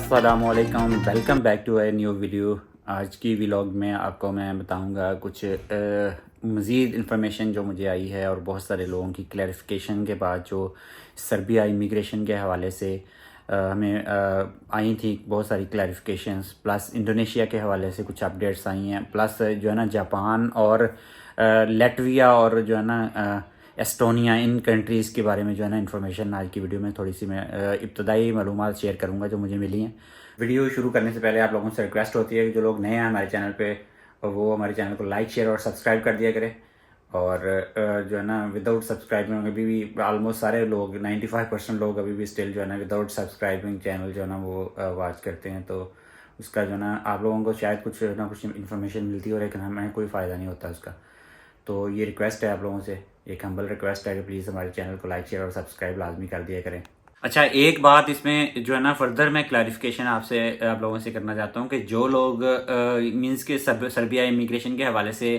अस्सलामुअलैकुम, welcome back to a new video. आज की व्लॉग में आपको मैं बताऊंगा कुछ मज़ीद इन्फॉर्मेशन जो मुझे आई है और बहुत सारे लोगों की क्लैरिफिकेशन के बाद जो सर्बिया इमिग्रेशन के हवाले से हमें आई थी बहुत सारी क्लैरिफिकेशंस, प्लस इंडोनेशिया के हवाले से कुछ अपडेट्स आई हैं, प्लस जो है ना जापान और लैटविया और जो है ना एस्टोनिया, इन कंट्रीज़ के बारे में जो है ना इन्फॉर्मेशन आज की वीडियो में थोड़ी सी मैं इब्तदाई मालूमात शेयर करूँगा जो मुझे मिली हैं। वीडियो शुरू करने से पहले आप लोगों से रिक्वेस्ट होती है कि जो लोग नए हैं हमारे चैनल पे वो हमारे चैनल को लाइक, शेयर और सब्सक्राइब कर दिया करें। और जो है ना विदाउट सब्सक्राइबिंग अभी भी ऑलमोस्ट सारे लोग 95% लोग अभी भी स्टिल जो है ना विदाउट सब्सक्राइबिंग चैनल जो है ना वो वॉच करते हैं। तो उसका जो है ना आप लोगों को शायद कुछ ना कुछ इन्फॉर्मेशन मिलती हो, लेकिन हमें कोई फ़ायदा नहीं होता उसका। तो ये रिक्वेस्ट है आप लोगों से, एक हम्बल रिक्वेस्ट है कि प्लीज़ हमारे चैनल को लाइक, शेयर और सब्सक्राइब लाजमी कर दिया करें। अच्छा, एक बात इसमें जो है ना फर्दर मैं क्लैरिफिकेशन आपसे आप लोगों से करना चाहता हूँ कि जो लोग मींस के सर्बिया इमिग्रेशन के हवाले से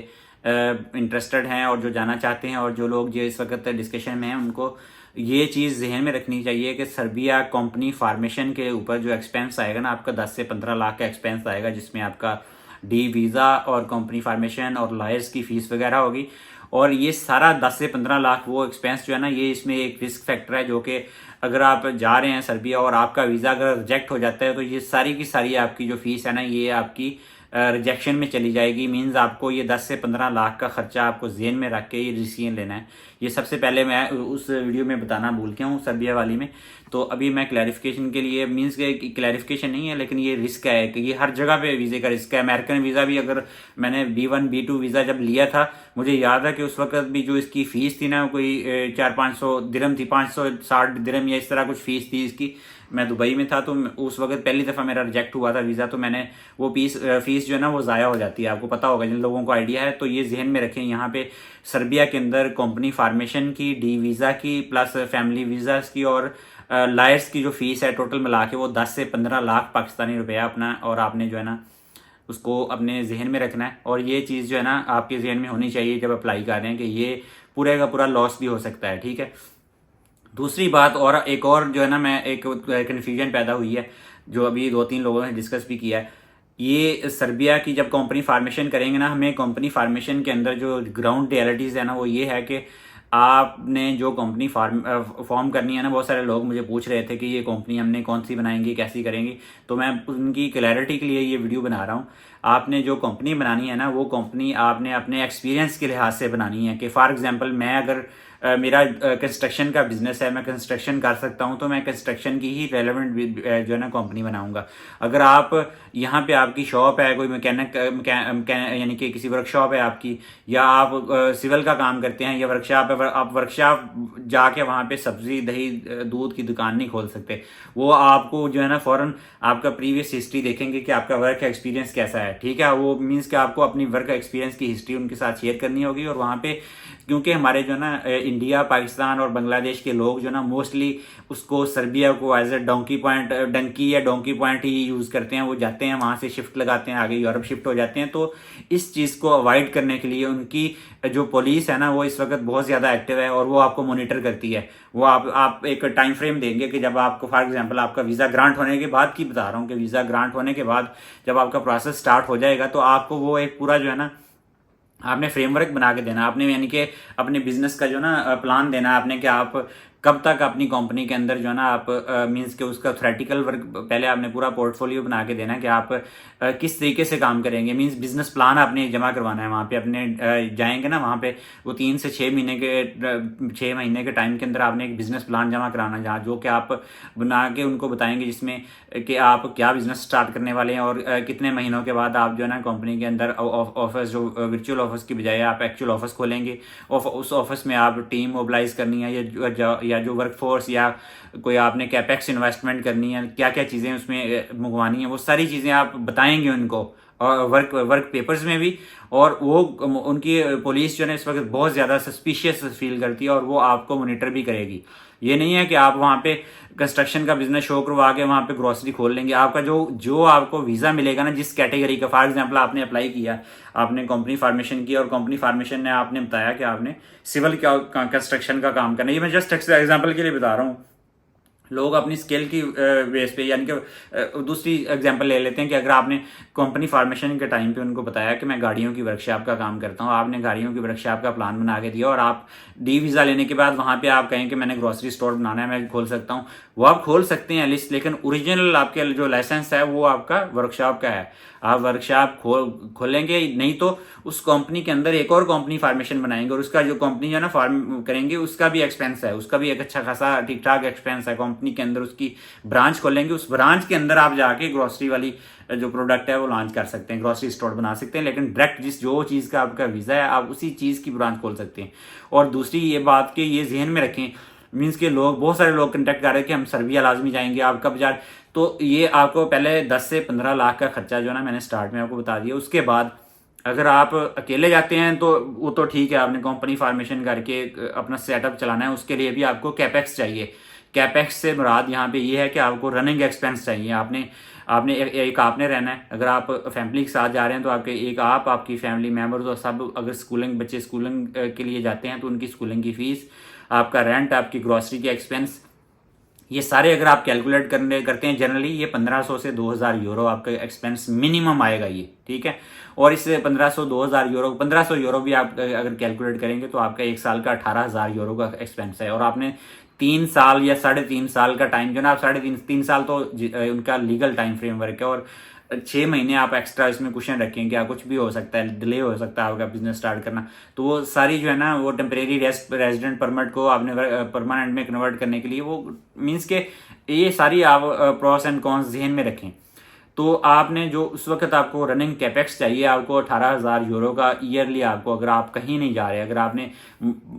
इंटरेस्टेड हैं और जो जाना चाहते हैं और जो लोग जो इस वक्त डिस्कशन में हैं, उनको ये चीज़ जहन में रखनी चाहिए कि सर्बिया कंपनी फार्मेशन के ऊपर जो एक्सपेंस आएगा ना, आपका 10 से 15 लाख का एक्सपेंस आएगा, जिसमें आपका डी वीज़ा और कंपनी फार्मेशन और लॉयर्स की फ़ीस वगैरह होगी। और ये सारा 10 से 15 लाख वो एक्सपेंस जो है ना, ये इसमें एक रिस्क फैक्टर है जो कि अगर आप जा रहे हैं सर्बिया और आपका वीज़ा अगर रिजेक्ट हो जाता है तो ये सारी की सारी आपकी जो फीस है ना, ये आपकी रिजेक्शन में चली जाएगी। मींस आपको ये 10 से 15 लाख का खर्चा आपको जेन में रख के ये डिसीजन लेना है। ये सबसे पहले मैं उस वीडियो में बताना भूल गया हूँ सर्बिया वाली में। तो अभी मैं क्लैरिफिकेशन के लिए, मींस के क्लैरिफिकेशन नहीं है लेकिन ये रिस्क है कि ये हर जगह पे वीज़े का रिस्क है। अमेरिकन वीज़ा भी अगर मैंने B1 B2 वीज़ा जब लिया था, मुझे याद है कि उस वक्त भी जो इसकी फ़ीस थी ना, कोई 400-500 दिरहम थी, 560 दिरहम या इस तरह कुछ फ़ीस थी इसकी। मैं दुबई में था तो उस वक्त पहली दफ़ा मेरा रिजेक्ट हुआ था वीज़ा, तो मैंने वो फीस जो है ना वो ज़ाया हो जाती है, आपको पता होगा जिन लोगों को आइडिया है। तो ये जहन में रखें, यहाँ पे सर्बिया के अंदर कंपनी फार्मेशन की, डी वीज़ा की, प्लस फैमिली वीज़ास की और लायर्स की जो फीस है टोटल मिला के वो 10 से 15 लाख पाकिस्तानी रुपया अपना, और आपने जो है ना उसको अपने जहन में रखना है। और ये चीज़ जो है ना आपके जहन में होनी चाहिए जब अप्लाई कर रहे हैं कि ये पूरे का पूरा लॉस भी हो सकता है, ठीक है। दूसरी बात, और एक और जो है ना, मैं एक कन्फ्यूजन पैदा हुई है जो अभी 2-3 लोगों ने डिस्कस भी किया है। ये सर्बिया की जब कंपनी फार्मेशन करेंगे ना, हमें कंपनी फार्मेशन के अंदर जो ग्राउंड रियलिटीज़ है ना, वो ये है कि आपने जो कंपनी फॉर्म करनी है ना, बहुत सारे लोग मुझे पूछ रहे थे कि ये कंपनी हमने कौन सी बनाएंगे, कैसी करेंगी। तो मैं उनकी क्लैरिटी के लिए ये वीडियो बना रहा हूँ। आपने जो कंपनी बनानी है ना, वो कंपनी आपने अपने एक्सपीरियंस के लिहाज से बनानी है कि फॉर एग्जांपल मैं अगर मेरा कंस्ट्रक्शन का बिजनेस है, मैं कंस्ट्रक्शन कर सकता हूं, तो मैं कंस्ट्रक्शन की ही रेलेवेंट जो है ना कंपनी बनाऊंगा। अगर आप यहाँ पे आपकी शॉप है, कोई मैकेनिक यानी कि किसी वर्कशॉप है आपकी, या आप सिविल का काम करते हैं या वर्कशॉप है, आप वर्कशॉप जाके वहाँ पे सब्जी, दही, दूध की दुकान नहीं खोल सकते। वो आपको जो है ना फौरन आपका प्रीवियस हिस्ट्री देखेंगे कि आपका वर्क एक्सपीरियंस कैसा है, ठीक है। वो मीन्स कि आपको अपनी वर्क एक्सपीरियंस की हिस्ट्री उनके साथ शेयर करनी होगी। और वहाँ पे क्योंकि हमारे जो ना इंडिया, पाकिस्तान और बांग्लादेश के लोग जो ना मोस्टली उसको सर्बिया को एज ए डंकी या डोंकी पॉइंट ही यूज़ करते हैं। वो जाते हैं वहाँ से शिफ्ट लगाते हैं, आगे यूरोप शिफ्ट हो जाते हैं। तो इस चीज़ को अवॉइड करने के लिए उनकी जो पुलिस है ना, वो इस वक्त बहुत ज़्यादा एक्टिव है और वो आपको मॉनिटर करती है। वो आप एक टाइम फ्रेम देंगे कि जब आपको फॉर एग्जांपल आपका वीज़ा ग्रांट होने के बाद की बता रहा हूँ कि वीज़ा ग्रांट होने के बाद जब आपका प्रोसेस स्टार्ट हो जाएगा, तो आपको वो एक पूरा जो है ना आपने फ्रेमवर्क बना के देना आपने, यानी कि अपने बिजनेस का जो ना प्लान देना है आपने कि आप कब तक अपनी कंपनी के अंदर जो है ना आप मींस के उसका थ्योरेटिकल वर्क पहले आपने पूरा पोर्टफोलियो बना के देना कि आप किस तरीके से काम करेंगे। मींस बिजनेस प्लान आपने जमा करवाना है वहाँ पे। अपने जाएंगे ना वहाँ पे, वो 3 से 6 महीने के टाइम के अंदर आपने एक बिजनेस प्लान जमा कराना, जहाँ जो कि आप बना के उनको बताएंगे, जिसमें कि आप क्या बिजनेस स्टार्ट करने वाले हैं और कितने महीनों के बाद आप जो है ना कंपनी के अंदर ऑफिस, जो वर्चुअल ऑफिस की बजाय आप एक्चुअल ऑफिस खोलेंगे। उस ऑफिस में आप टीम मोबिलाइज करनी है या जो वर्कफोर्स या कोई आपने कैपेक्स इन्वेस्टमेंट करनी है, क्या क्या चीज़ें उसमें मंगवानी है, वो सारी चीज़ें आप बताएंगे उनको और वर्क पेपर्स में भी। और वो उनकी पुलिस जो है इस वक्त बहुत ज़्यादा सस्पिशियस फील करती है और वो आपको मॉनिटर भी करेगी। ये नहीं है कि आप वहाँ पे कंस्ट्रक्शन का बिजनेस शो करवा के वहाँ पे ग्रोसरी खोल लेंगे। आपका जो आपको वीज़ा मिलेगा ना, जिस कैटेगरी का, फॉर एग्जांपल आपने अप्लाई किया, आपने कंपनी फार्मेशन की और कंपनी फार्मेशन ने आपने बताया कि आपने सिविल कंस्ट्रक्शन का काम करना है। ये मैं जस्ट एग्जांपल के लिए बता रहा हूँ। लोग अपनी स्किल की बेस पे, यानी कि दूसरी एग्जांपल ले लेते हैं कि अगर आपने कंपनी फॉर्मेशन के टाइम पे उनको बताया कि मैं गाड़ियों की वर्कशॉप का काम करता हूँ, आपने गाड़ियों की वर्कशॉप का प्लान बना के दिया और आप डी वीज़ा लेने के बाद वहाँ पे आप कहें कि मैंने ग्रोसरी स्टोर बनाना है, मैं खोल सकता हूँ, वो आप खोल सकते हैं लिस्ट, लेकिन ओरिजिनल आपके जो लाइसेंस है वो आपका वर्कशॉप का है। आप वर्कशॉप खोलेंगे, नहीं तो उस कंपनी के अंदर एक और कंपनी फॉर्मेशन बनाएंगे और उसका जो कंपनी जो है ना फॉर्म करेंगे उसका भी एक्सपेंस है, उसका भी एक अच्छा खासा ठीक ठाक एक्सपेंस है। कंपनी के अंदर उसकी ब्रांच खोलेंगे, उस ब्रांच के अंदर आप जाके ग्रोसरी वाली जो प्रोडक्ट है वो लॉन्च कर सकते हैं, ग्रोसरी स्टोर बना सकते हैं, लेकिन डायरेक्ट जो चीज़ का आपका वीज़ा है आप उसी चीज़ की ब्रांच खोल सकते हैं। और दूसरी ये बात कि ये जहन में रखें, मीन्स के लोग, बहुत सारे लोग कंटेक्ट कर रहे हैं कि हम सर्बिया लाजमी जाएंगे, आप कब जा, तो ये आपको पहले 10 से 15 लाख का खर्चा जो है ना मैंने स्टार्ट में आपको बता दिया। उसके बाद अगर आप अकेले जाते हैं तो वो तो ठीक है, आपने कंपनी फॉर्मेशन करके अपना सेटअप चलाना है, उसके लिए भी आपको कैपेक्स चाहिए। कैपेक्स से मुराद यहाँ पे ये है कि आपको रनिंग एक्सपेंस चाहिए। आपने एक आपने रहना है, अगर आप फैमिली के साथ जा रहे हैं तो आपके एक आप, आपकी फैमिली मेम्बर तो सब, अगर स्कूलिंग बच्चे स्कूलिंग के लिए जाते हैं तो उनकी स्कूलिंग की फीस, आपका रेंट, आपकी ग्रॉसरी के एक्सपेंस, ये सारे अगर आप कैलकुलेट करते हैं जनरली ये 1500 से 2000 यूरो आपका एक्सपेंस मिनिमम आएगा ये, ठीक है। और इस 1500 2000 यूरो, 1500 यूरो भी आप अगर कैलकुलेट करेंगे तो आपका एक साल का 18,000 यूरो का एक्सपेंस है। और आपने 3 साल या 3.5 साल का टाइम जो ना, आप 3.5 साल तो उनका लीगल टाइम फ्रेमवर्क है, और 6 महीने आप एक्स्ट्रा इसमें क्वेश्चन रखें, क्या कुछ भी हो सकता है, डिले हो सकता है आपका बिजनेस स्टार्ट करना, तो वो सारी जो है ना वो टेम्परेरी रेजिडेंट परमिट को आपने परमानेंट में कन्वर्ट करने के लिए वो मीन्स के ये सारी आप प्रोस एंड कॉन्स जहन में रखें। तो आपने जो उस वक्त आपको रनिंग कैपेक्स चाहिए आपको 18,000 यूरो का ईयरली, आपको अगर आप कहीं नहीं जा रहे, अगर आपने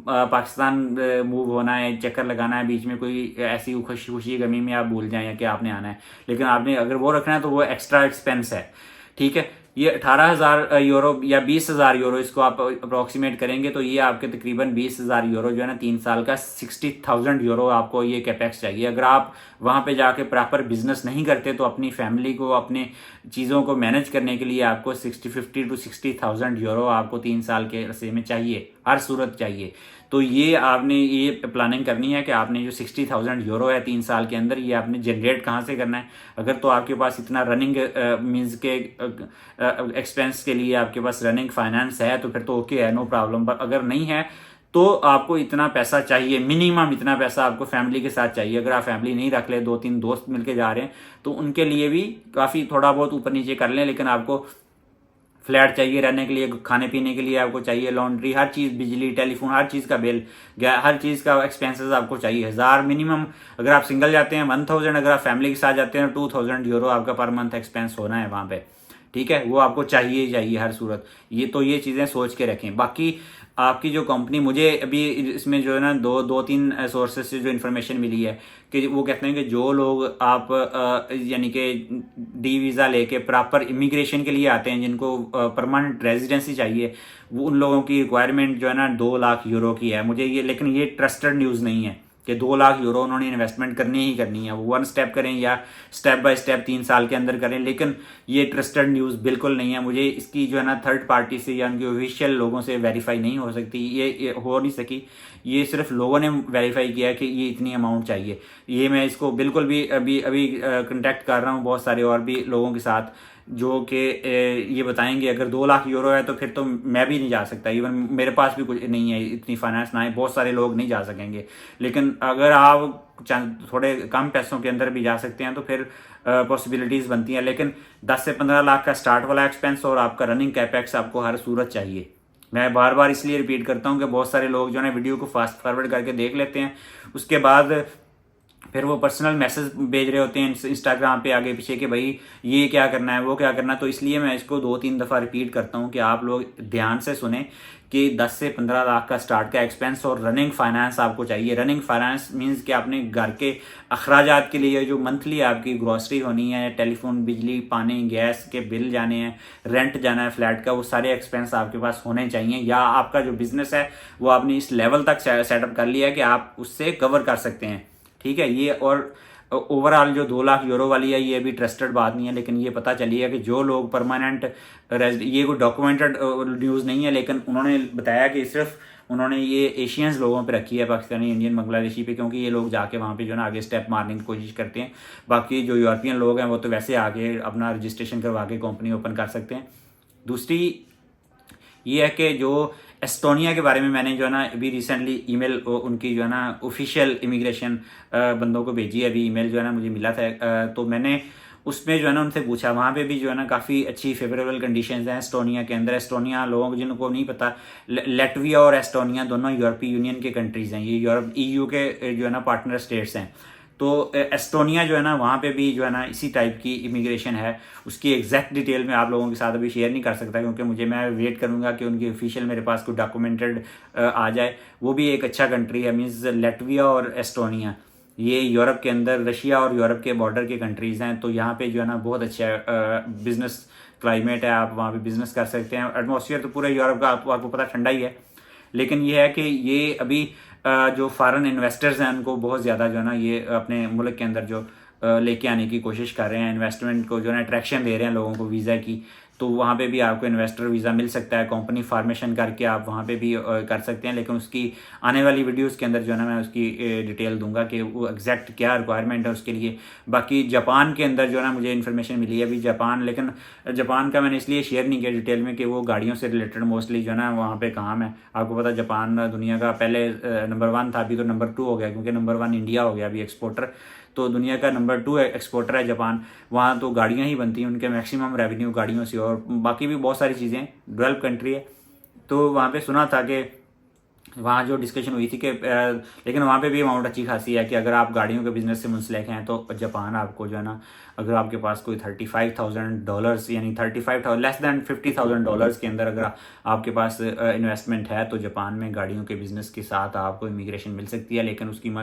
पाकिस्तान मूव होना है, चक्कर लगाना है, बीच में कोई ऐसी खुशी खुशी गमी में आप भूल जाएं कि आपने आना है, लेकिन आपने अगर वो रखना है तो वो एक्स्ट्रा एक्सपेंस है, ठीक है। ये 18,000 यूरो या 20,000 यूरो इसको आप अप्रोक्सीमेट करेंगे तो ये आपके तकरीबन 20,000 यूरो जो है ना 3 साल का 60,000 यूरो आपको ये कैपेक्स चाहिए। अगर आप वहाँ पे जाके प्रॉपर बिजनेस नहीं करते तो अपनी फैमिली को, अपने चीज़ों को मैनेज करने के लिए आपको 50 to 60,000 यूरो आपको 3 साल के अरसे में चाहिए, हर सूरत चाहिए। तो ये आपने ये प्लानिंग करनी है कि आपने जो 60,000 यूरो है 3 साल के अंदर, ये आपने जनरेट कहाँ से करना है। अगर तो आपके पास इतना रनिंग मीन्स के एक्सपेंस के लिए आपके पास रनिंग फाइनेंस है तो फिर तो ओके है, नो प्रॉब्लम। पर अगर नहीं है तो आपको इतना पैसा चाहिए, मिनिमम इतना पैसा आपको फैमिली के साथ चाहिए। अगर आप फैमिली नहीं रख ले, 2-3 दोस्त मिलके जा रहे हैं तो उनके लिए भी काफ़ी थोड़ा बहुत ऊपर नीचे कर लें, लेकिन आपको फ्लैट चाहिए रहने के लिए, खाने पीने के लिए आपको चाहिए, लॉन्ड्री, हर चीज़, बिजली, टेलीफोन, हर चीज़ का बिल, हर चीज़ का एक्सपेंसेस आपको चाहिए। 1000 मिनिमम अगर आप सिंगल जाते हैं, 1000, अगर आप फैमिली के साथ जाते हैं 2000 यूरो आपका पर मंथ एक्सपेंस होना है वहाँ पे, ठीक है। वो आपको चाहिए ही चाहिए हर सूरत। ये तो ये चीज़ें सोच के रखें। बाकी आपकी जो कंपनी, मुझे अभी इसमें जो है ना 2-3 सोर्सेज से जो इन्फॉर्मेशन मिली है कि वो कहते हैं कि जो लोग आप यानी कि डी वीज़ा लेके प्रॉपर इमिग्रेशन के लिए आते हैं, जिनको परमानेंट रेजिडेंसी चाहिए, वो उन लोगों की रिक्वायरमेंट जो है ना 2 लाख यूरो की है। मुझे ये, लेकिन ये ट्रस्टेड न्यूज़ नहीं है कि 2 लाख यूरो उन्होंने इन्वेस्टमेंट करनी ही करनी है। वो 1 स्टेप करें या स्टेप बाय स्टेप 3 साल के अंदर करें, लेकिन ये ट्रस्टेड न्यूज़ बिल्कुल नहीं है। मुझे इसकी जो है ना थर्ड पार्टी से या उनके ऑफिशियल लोगों से वेरीफाई नहीं हो सकती, ये हो नहीं सकी। ये सिर्फ लोगों ने वेरीफाई किया कि ये इतनी अमाउंट चाहिए। ये मैं इसको बिल्कुल भी अभी कंटेक्ट कर रहा हूँ बहुत सारे और भी लोगों के साथ जो कि ये बताएंगे अगर 2 लाख यूरो है तो फिर तो मैं भी नहीं जा सकता, इवन मेरे पास भी कुछ नहीं है, इतनी फाइनेंस ना है, बहुत सारे लोग नहीं जा सकेंगे। लेकिन अगर आप थोड़े कम पैसों के अंदर भी जा सकते हैं तो फिर पॉसिबिलिटीज़ बनती हैं। लेकिन 10 से 15 लाख का स्टार्ट वाला एक्सपेंस और आपका रनिंग कैपेक्स आपको हर सूरत चाहिए। मैं बार बार इसलिए रिपीट करता हूँ कि बहुत सारे लोग जो है वीडियो को फास्ट फॉरवर्ड करके देख लेते हैं, उसके बाद फिर वो पर्सनल मैसेज भेज रहे होते हैं इंस्टाग्राम पे आगे पीछे कि भाई ये क्या करना है, वो क्या करना है। तो इसलिए मैं इसको 2-3 दफ़ा रिपीट करता हूँ कि आप लोग ध्यान से सुने कि 10 से 15 लाख का स्टार्ट का एक्सपेंस और रनिंग फाइनेंस आपको चाहिए। रनिंग फाइनेंस मींस कि आपने घर के अखराजात के लिए जो मंथली आपकी ग्रॉसरी होनी है, टेलीफोन, बिजली, पानी, गैस के बिल जाने हैं, रेंट जाना है फ्लैट का, वो सारे एक्सपेंस आपके पास होने चाहिए। या आपका जो बिजनेस है वो आपने इस लेवल तक सेटअप कर लिया है कि आप उससे कवर कर सकते हैं, ठीक है। ये और ओवरऑल जो 2 लाख यूरो वाली है ये भी ट्रस्टेड बात नहीं है, लेकिन ये पता चली है कि जो लोग परमानेंट ये कोई डॉक्यूमेंटेड न्यूज़ नहीं है, लेकिन उन्होंने बताया कि सिर्फ उन्होंने ये एशियंस लोगों पे रखी है, पाकिस्तानी, इंडियन, बांग्लादेशी पे, क्योंकि ये लोग जाके वहाँ पे जो है ना आगे स्टेप मारने की कोशिश करते हैं। बाकी जो यूरोपियन लोग हैं वो तो वैसे आगे अपना रजिस्ट्रेशन करवा के कंपनी ओपन कर सकते हैं। दूसरी ये है कि जो एस्टोनिया के बारे में मैंने जो है ना अभी रिसेंटली ईमेल उनकी जो है ना ऑफिशियल इमिग्रेशन बंदों को भेजी है, अभी ईमेल जो है ना मुझे मिला था, तो मैंने उसमें जो है ना उनसे पूछा, वहाँ पे भी जो है ना काफ़ी अच्छी फेवरेबल कंडीशंस हैं एस्टोनिया के अंदर। एस्टोनिया लोगों को जिनको नहीं पता, लेटविया और एस्टोनिया दोनों यूरोपीय यूनियन के कंट्रीज़ हैं, ये यूरोप EU के जो है ना पार्टनर स्टेट्स हैं। तो एस्टोनिया जो है ना वहाँ पे भी जो है ना इसी टाइप की इमिग्रेशन है। उसकी एग्जैक्ट डिटेल में आप लोगों के साथ अभी शेयर नहीं कर सकता, क्योंकि मैं वेट करूँगा कि उनकी ऑफिशियल मेरे पास कोई डॉक्यूमेंटेड आ जाए। वो भी एक अच्छा कंट्री है, मीन्स लेटविया और एस्टोनिया, ये यूरोप के अंदर, रशिया और यूरोप के बॉर्डर के कंट्रीज़ हैं। तो यहाँ पे जो है ना बहुत अच्छा बिजनेस क्लाइमेट है, आप वहाँ पे बिजनेस कर सकते हैं। एटमॉस्फेयर तो पूरे यूरोप का आपको पता ठंडा ही है, लेकिन ये है कि ये अभी जो फॉरेन इन्वेस्टर्स हैं उनको बहुत ज़्यादा जो है ना ये अपने मुल्क के अंदर जो लेके आने की कोशिश कर रहे हैं, इन्वेस्टमेंट को जो है ना अट्रैक्शन दे रहे हैं लोगों को वीज़ा की। तो वहाँ पे भी आपको इन्वेस्टर वीज़ा मिल सकता है, कंपनी फॉर्मेशन करके आप वहाँ पे भी कर सकते हैं। लेकिन उसकी आने वाली वीडियोस के अंदर जो है ना मैं उसकी डिटेल दूंगा कि वो एग्जैक्ट क्या रिक्वायरमेंट है उसके लिए। बाकी जापान के अंदर जो है ना मुझे इन्फॉर्मेशन मिली है अभी जापान, लेकिन जापान का मैंने इसलिए शेयर नहीं किया डिटेल में कि वो गाड़ियों से रिलेटेड मोस्टली जो है ना वहाँ पे काम है। आपको पता जापान दुनिया का पहले नंबर 1 था, अभी तो नंबर 2 हो गया, क्योंकि नंबर 1 इंडिया हो गया अभी एक्सपोर्टर, तो दुनिया का नंबर 2 एक्सपोर्टर है जापान। वहाँ तो गाड़ियाँ ही बनती हैं, उनके मैक्सिमम रेवेन्यू गाड़ियों से, और बाकी भी बहुत सारी चीज़ें, डेवलप कंट्री है। तो वहाँ पे सुना था कि वहाँ जो डिस्कशन हुई थी कि लेकिन वहाँ पे भी अमाउंट अच्छी खासी है कि अगर आप गाड़ियों के बिजनेस से मुंसलिक हैं तो जापान आपको जो है ना, अगर आपके पास कोई $35,000 यानी 35,000 लेस दैन $50,000 के अंदर अगर आपके पास इन्वेस्टमेंट है तो जापान में गाड़ियों के बिजनेस के साथ आपको इमिग्रेशन मिल सकती है। लेकिन उसकी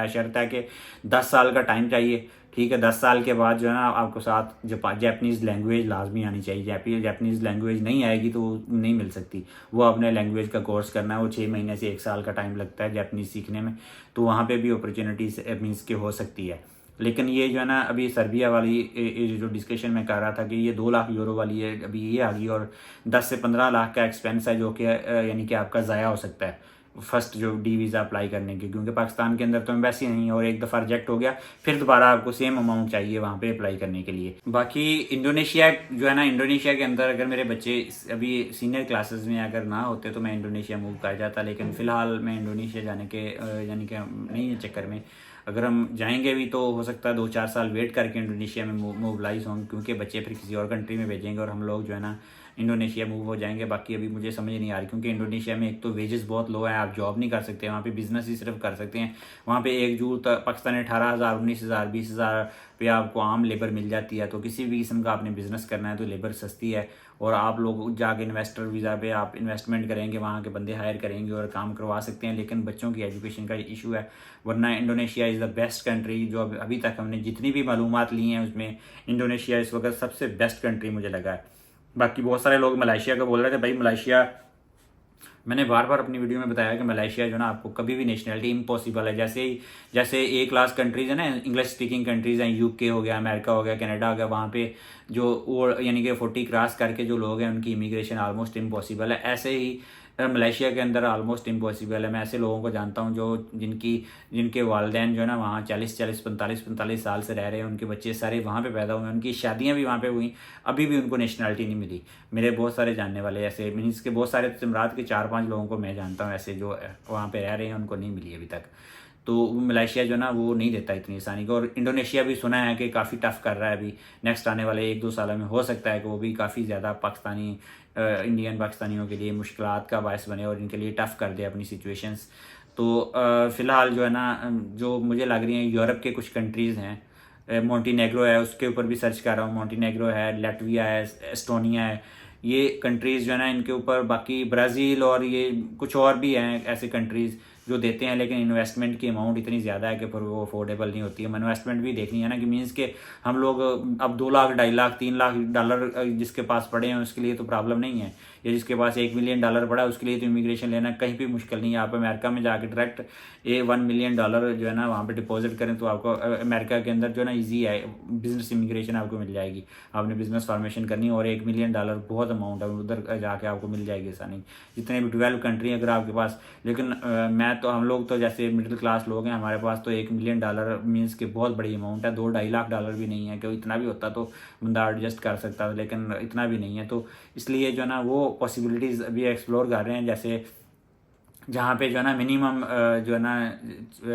शर्त है कि 10 साल का टाइम चाहिए, ठीक है। 10 साल के बाद जो है ना आपको साथ जापानीज़ लैंग्वेज लाजमी आनी चाहिए। जापानीज़ लैंग्वेज नहीं आएगी तो नहीं मिल सकती। वो अपने लैंग्वेज का कोर्स करना है, वो 6 महीने से 1 साल का टाइम लगता है जापानीज़ सीखने में। तो वहाँ पे भी अपॉर्चुनिटीज मीन्स के हो सकती है। लेकिन ये जो है ना अभी सर्बिया वाली जो डिस्कशन में कर रहा था कि ये 2 लाख यूरो वाली है, अभी ये आ गई, और 10 से 15 लाख का एक्सपेंस है जो कि यानी कि आपका ज़ाया हो सकता है फर्स्ट जो डी वीज़ा अप्लाई करने की, क्योंकि पाकिस्तान के अंदर तो एम्बेसी नहीं है, और एक दफ़ा रिजेक्ट हो गया फिर दोबारा आपको सेम अमाउंट चाहिए वहाँ पे अप्लाई करने के लिए। बाकी इंडोनेशिया जो है ना, इंडोनेशिया के अंदर अगर मेरे बच्चे अभी सीनियर क्लासेस में अगर ना होते तो मैं इंडोनेशिया मूव कर जाता, लेकिन फ़िलहाल मैं इंडोनेशिया जाने के यानी कि नहीं है चक्कर में। अगर हम जाएंगे भी तो हो सकता है 2-4 साल वेट करके इंडोनेशिया में मोबिलाइज हों, क्योंकि बच्चे फिर किसी और कंट्री में भेजेंगे और हम लोग जो है ना इंडोनेशिया मूव हो जाएंगे। बाकी अभी मुझे समझ नहीं आ रही, क्योंकि इंडोनेशिया में एक तो वेजेस बहुत लो है, आप जॉब नहीं कर सकते, वहाँ पे बिजनेस ही सिर्फ कर सकते हैं। वहाँ पे 1 जून तक पाकिस्तानी 18,000, 19,000, 20,000 पे आपको आम लेबर मिल जाती है। तो किसी भी किस्म का आपने बिजनेस करना है तो लेबर सस्ती है, और आप लोग जाके इन्वेस्टर वीज़ा पे आप इन्वेस्टमेंट करेंगे, वहाँ के बंदे हायर करेंगे और काम करवा सकते हैं। लेकिन बच्चों की एजुकेशन का इशू है, वरना Indonesia is the best country. जो अभी तक हमने जितनी भी मालूमात ली हैं उसमें इंडोनेशिया इस वक्त सबसे बेस्ट कंट्री मुझे लगा है। बाकी बहुत सारे लोग मलेशिया का बोल रहे थे, भाई मलेशिया, मैंने बार बार अपनी वीडियो में बताया कि मलेशिया जो ना आपको कभी भी नेशनलिटी इम्पॉसिबल है। जैसे A क्लास कंट्रीज़ है ना, इंग्लिश स्पीकिंग कंट्रीज़ हैं, UK हो गया, अमेरिका हो गया, कनाडा हो गया, वहाँ पे जो वो यानी कि 40 क्रॉस करके जो लोग हैं उनकी इमिग्रेशन आलमोस्ट इम्पॉसिबल है। ऐसे ही मलेशिया के अंदर आलमोस्ट इम्पॉसिबल है। मैं ऐसे लोगों को जानता हूँ जो जिनके वालदैन जो है ना वहाँ 40-40, 45-45 साल से रह रहे हैं, उनके बच्चे सारे वहाँ पे पैदा हुए, उनकी शादियाँ भी वहाँ पे हुई, अभी भी उनको नेशनलिटी नहीं मिली। मेरे बहुत सारे जानने वाले ऐसे मीन्स के बहुत सारे जमरात के 4-5 लोगों को मैं जानता हूँ ऐसे जो वहाँ पे रह रहे हैं, उनको नहीं मिली अभी तक। तो मलेशिया जो ना वो नहीं देता इतनी आसानी को। और इंडोनेशिया भी सुना है कि काफ़ी टफ कर रहा है अभी, नेक्स्ट आने वाले 1-2 सालों में हो सकता है कि वो भी काफ़ी ज़्यादा इंडियन पाकिस्तानियों के लिए मुश्किलात का बायस बने और इनके लिए टफ़ कर दे अपनी सिचुएशंस। तो फ़िलहाल जो है ना जो मुझे लग रही हैं यूरोप के कुछ कंट्रीज़ हैं, मोंटीनेग्रो है, उसके ऊपर भी सर्च कर रहा हूँ, मोंटीनेग्रो है, लैटविया है, एस्टोनिया है, ये कंट्रीज़ जो है ना इनके ऊपर, बाकी ब्राज़ील और ये कुछ और भी हैं ऐसे कंट्रीज़ जो देते हैं, लेकिन इन्वेस्टमेंट की अमाउंट इतनी ज़्यादा है कि फिर वो अफोर्डेबल नहीं होती है। इन्वेस्टमेंट भी देखनी है ना, कि मीन्स के हम लोग अब 2 लाख, 2.5 लाख, 3 लाख डॉलर जिसके पास पड़े हैं उसके लिए तो प्रॉब्लम नहीं है, या जिसके पास $1 मिलियन पड़ा है उसके लिए तो इमिग्रेशन लेना कहीं भी मुश्किल नहीं है। आप अमेरिका में जाके डायरेक्ट $1 मिलियन जो है ना वहाँ पे डिपॉजिट करें तो आपको अमेरिका के अंदर जो है ना ईजी है, बिजनेस इमिग्रेशन आपको मिल जाएगी। आपने बिजनेस फॉर्मेशन करनी और $1 मिलियन बहुत अमाउंट है, उधर जाके आपको मिल जाएगी आसानी, जितने भी 12 कंट्री अगर आपके पास। लेकिन हम लोग तो जैसे मिडिल क्लास लोग हैं, हमारे पास तो $1 मिलियन मीन्स के बहुत बड़ी अमाउंट है। 2-2.5 लाख डॉलर भी नहीं है, कि इतना भी होता तो बंदा एडजस्ट कर सकता था, लेकिन इतना भी नहीं है। तो इसलिए जो है ना वो पॉसिबिलिटीज़ अभी एक्सप्लोर कर रहे हैं, जैसे जहाँ पे जो है ना मिनिमम जो है ना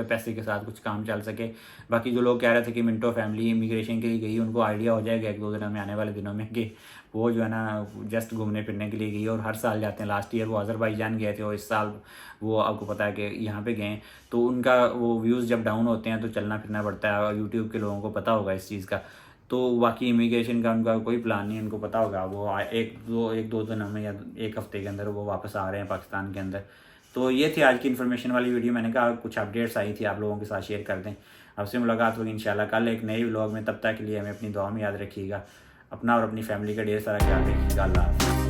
पैसे के साथ कुछ काम चल सके। बाकी जो लोग कह रहे थे कि मिंटो फैमिली इमिग्रेशन के लिए गई, उनको आइडिया हो जाएगा 1-2 दिनों में, आने वाले दिनों में, कि वो जो है ना जस्ट घूमने फिरने के लिए गई और हर साल जाते हैं। लास्ट ईयर वो अज़रबैजान गए थे और इस साल वो आपको पता है कि यहाँ पे गए। तो उनका वो व्यूज़ जब डाउन होते हैं तो चलना फिरना पड़ता है, और यूट्यूब के लोगों को पता होगा इस चीज़ का। तो बाकी इमिग्रेशन का उनका कोई प्लान नहीं है, उनको पता होगा वो 1-2 दिनों में या 1 हफ्ते के अंदर वो वापस आ रहे हैं पाकिस्तान के अंदर। तो ये थी आज की इन्फॉर्मेशन वाली वीडियो। मैंने कहा कुछ अपडेट्स आई थी आप लोगों के साथ शेयर कर दें। आपसे मुलाकात होगी इंशाल्लाह कल एक नए व्लॉग में। तब तक के लिए हमें अपनी दुआ में याद रखिएगा। अपना और अपनी फैमिली का ढेर सारा ख्याल रखिएगा। अल्लाह हाफ़िज़।